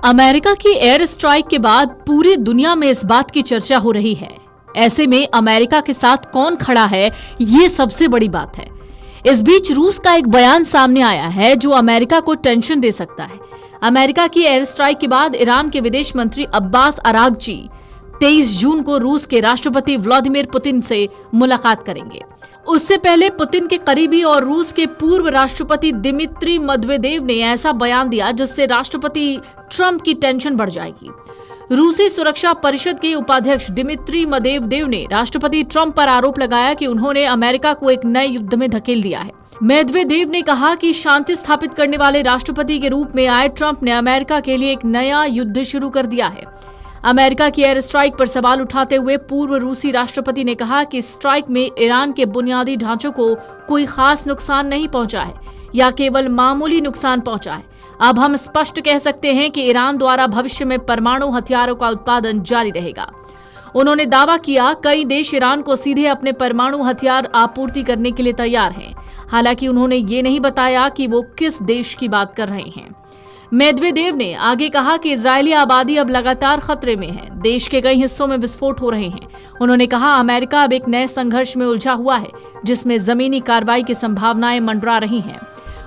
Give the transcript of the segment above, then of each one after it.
America की air strike के बाद पूरी दुनिया में इस बात की चर्चा हो रही है। ऐसे में अमेरिका के साथ कौन खड़ा है, ये सबसे बड़ी बात है। इस बीच रूस का एक बयान सामने आया है जो अमेरिका को टेंशन दे सकता है। अमेरिका की एयर स्ट्राइक के बाद ईरान के विदेश मंत्री अब्बास अरागची 23 जून को रूस के राष्ट्रपति व्लादिमीर पुतिन से मुलाकात करेंगे। उससे पहले पुतिन के करीबी और रूस के पूर्व राष्ट्रपति दिमित्री मेदवेदेव ने ऐसा बयान दिया जिससे राष्ट्रपति ट्रंप की टेंशन बढ़ जाएगी। रूसी सुरक्षा परिषद के उपाध्यक्ष दिमित्री मेदवेदेव ने राष्ट्रपति ट्रंप पर आरोप लगाया कि उन्होंने अमेरिका को एक नए युद्ध में धकेल दिया है। मेदवेदेव ने कहा कि शांति स्थापित करने वाले राष्ट्रपति के रूप में आए ट्रंप ने अमेरिका के लिए एक नया युद्ध शुरू कर दिया है। अमेरिका की एयर स्ट्राइक पर सवाल उठाते हुए पूर्व रूसी राष्ट्रपति ने कहा कि स्ट्राइक में ईरान के बुनियादी ढांचों को कोई खास नुकसान नहीं पहुंचा है या केवल मामूली नुकसान पहुंचा है। अब हम स्पष्ट कह सकते हैं कि ईरान द्वारा भविष्य में परमाणु हथियारों का उत्पादन जारी रहेगा। उन्होंने दावा किया कई देश ईरान को सीधे अपने परमाणु हथियार आपूर्ति करने के लिए तैयार हैं। हालांकि उन्होंने ये नहीं बताया कि वो किस देश की बात कर रहे हैं। मेदवेदेव ने आगे कहा कि इजरायली आबादी अब लगातार खतरे में है। देश के कई हिस्सों में विस्फोट हो रहे हैं। उन्होंने कहा अमेरिका अब एक नए संघर्ष में उलझा हुआ है जिसमें जमीनी कार्रवाई की संभावनाएं मंडरा रही हैं।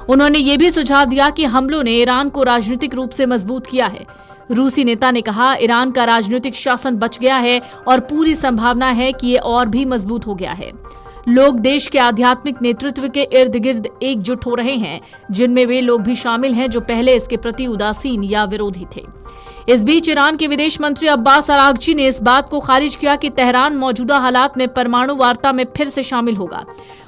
उन्होंने ये भी सुझाव दिया कि हमलों ने ईरान को राजनीतिक रूप से मजबूत किया है। रूसी नेता ने कहा ईरान का राजनीतिक शासन बच गया है और पूरी संभावना है कि ये और भी मजबूत हो गया है। लोग देश के आध्यात्मिक नेतृत्व के इर्द गिर्द एकजुट हो रहे हैं, जिनमें वे लोग भी शामिल हैं जो पहले इसके प्रति उदासीन या विरोधी थे। इस बीच ईरान के विदेश मंत्री अब्बास अरागची ने इस बात को खारिज किया कि तेहरान मौजूदा हालात में परमाणु वार्ता में फिर से शामिल होगा।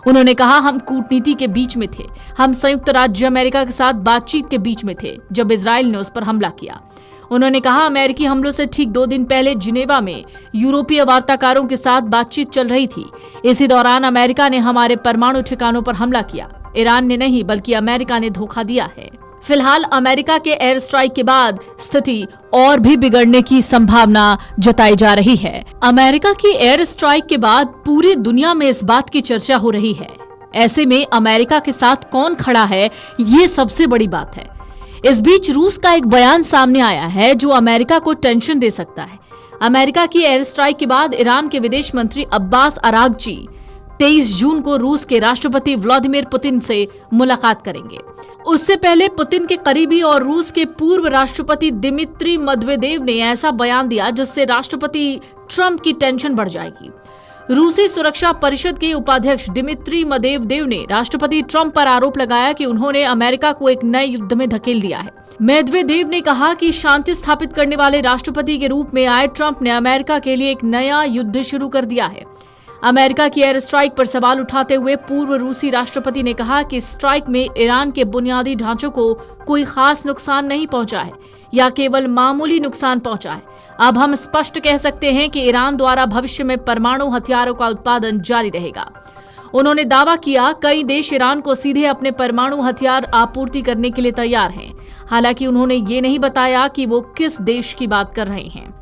उन्होंने कहा हम कूटनीति के बीच में थे, हम संयुक्त राज्य अमेरिका के साथ बातचीत के बीच में थे जब इजराइल ने उस पर हमला किया। उन्होंने कहा अमेरिकी हमलों से ठीक 2 दिन पहले जिनेवा में यूरोपीय वार्ताकारों के साथ बातचीत चल रही थी। इसी दौरान अमेरिका ने हमारे परमाणु ठिकानों पर हमला किया। ईरान ने नहीं बल्कि अमेरिका ने धोखा दिया है। फिलहाल अमेरिका के एयर स्ट्राइक के बाद स्थिति और भी बिगड़ने की संभावना जताई जा रही है। अमेरिका की एयर स्ट्राइक के बाद पूरी दुनिया में इस बात की चर्चा हो रही है। ऐसे में अमेरिका के साथ कौन खड़ा है, ये सबसे बड़ी बात है। इस बीच रूस का एक बयान सामने आया है जो अमेरिका को टेंशन दे सकता है। अमेरिका की एयर स्ट्राइक के बाद ईरान के विदेश मंत्री अब्बास अरागची 23 जून को रूस के राष्ट्रपति व्लादिमीर पुतिन से मुलाकात करेंगे। उससे पहले पुतिन के करीबी और रूस के पूर्व राष्ट्रपति दिमित्री मेदवेदेव ने ऐसा बयान दिया जिससे राष्ट्रपति ट्रंप की टेंशन बढ़ जाएगी। रूसी सुरक्षा परिषद के उपाध्यक्ष दिमित्री मेदवेदेव ने राष्ट्रपति ट्रंप पर आरोप लगाया कि उन्होंने अमेरिका को एक नए युद्ध में धकेल दिया है। मेदवेदेव ने कहा कि शांति स्थापित करने वाले राष्ट्रपति के रूप में आए ट्रंप ने अमेरिका के लिए एक नया युद्ध शुरू कर दिया है। अमेरिका की एयर स्ट्राइक पर सवाल उठाते हुए पूर्व रूसी राष्ट्रपति ने कहा कि स्ट्राइक में ईरान के बुनियादी ढांचों को कोई खास नुकसान नहीं पहुंचा है या केवल मामूली नुकसान पहुंचा है। अब हम स्पष्ट कह सकते हैं कि ईरान द्वारा भविष्य में परमाणु हथियारों का उत्पादन जारी रहेगा। उन्होंने दावा किया कई देश ईरान को सीधे अपने परमाणु हथियार आपूर्ति करने के लिए तैयार हैं। हालांकि उन्होंने ये नहीं बताया कि वो किस देश की बात कर रहे हैं।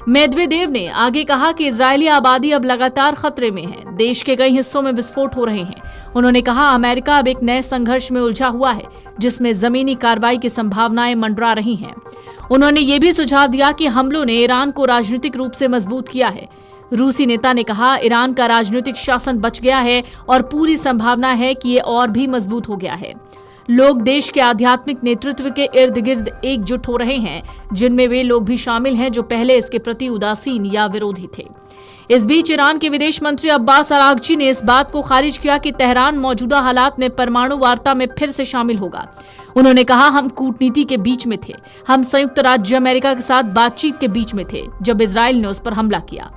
मेदवेदेव ने आगे कहा कि इजरायली आबादी अब लगातार खतरे में है। देश के कई हिस्सों में विस्फोट हो रहे हैं। उन्होंने कहा अमेरिका अब एक नए संघर्ष में उलझा हुआ है जिसमें जमीनी कार्रवाई की संभावनाएं मंडरा रही हैं। उन्होंने ये भी सुझाव दिया कि हमलों ने ईरान को राजनीतिक रूप से मजबूत किया है। रूसी नेता ने कहा ईरान का राजनीतिक शासन बच गया है और पूरी संभावना है कि ये और भी मजबूत हो गया है। लोग देश के आध्यात्मिक नेतृत्व के इर्द गिर्द एकजुट हो रहे हैं, जिनमें वे लोग भी शामिल हैं जो पहले इसके प्रति उदासीन या विरोधी थे। इस बीच ईरान के विदेश मंत्री अब्बास अरागची ने इस बात को खारिज किया कि तेहरान मौजूदा हालात में परमाणु वार्ता में फिर से शामिल होगा। उन्होंने कहा हम कूटनीति के बीच में थे, हम संयुक्त राज्य अमेरिका के साथ बातचीत के बीच में थे जब इजराइल ने उस पर हमला किया।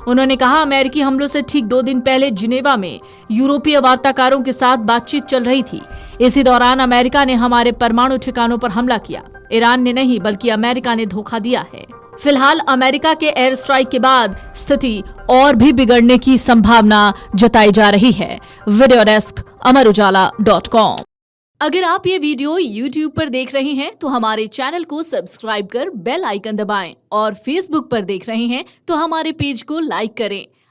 उन्होंने कहा अमेरिकी हमलों से ठीक 2 दिन पहले जिनेवा में यूरोपीय वार्ताकारों के साथ बातचीत चल रही थी। इसी दौरान अमेरिका ने हमारे परमाणु ठिकानों पर हमला किया। ईरान ने नहीं बल्कि अमेरिका ने धोखा दिया है। फिलहाल अमेरिका के एयर स्ट्राइक के बाद स्थिति और भी बिगड़ने की संभावना जताई जा रही है। Video desk amarujala.com। अगर आप ये वीडियो YouTube पर देख रहे हैं तो हमारे चैनल को सब्सक्राइब कर बेल आइकन दबाएं और Facebook पर देख रहे हैं तो हमारे पेज को लाइक करें।